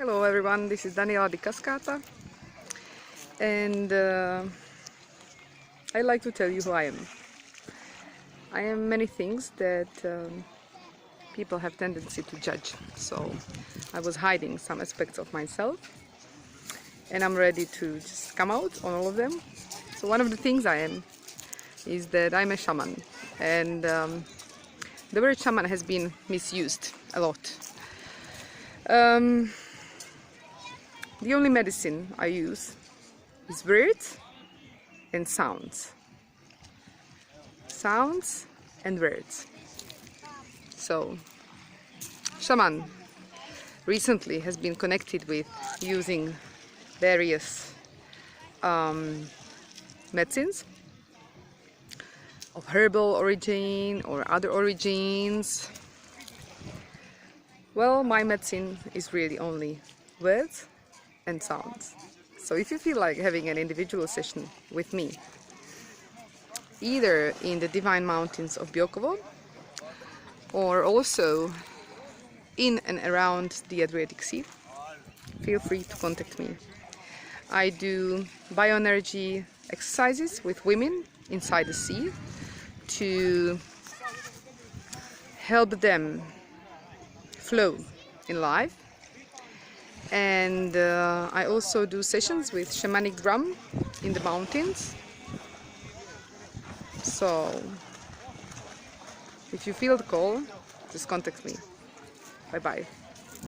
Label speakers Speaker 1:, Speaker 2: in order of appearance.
Speaker 1: Hello everyone, this is Daniela di Cascata, and I'd like to tell you who I am. I am many things that people have tendency to judge, so I was hiding some aspects of myself and I'm ready to just come out on all of them. So one of the things I am is that I'm a shaman, and the word shaman has been misused a lot. The only medicine I use is words and sounds. Sounds and words. So, shaman recently has been connected with using various medicines of herbal origin or other origins. Well, my medicine is really only words and sounds. So if you feel like having an individual session with me, either in the divine mountains of Biokovo or also in and around the Adriatic Sea, feel free to contact me. I do bioenergy exercises with women inside the sea to help them flow in life. And I also do sessions with shamanic drum in the mountains. So if you feel the call, just contact me. Bye bye.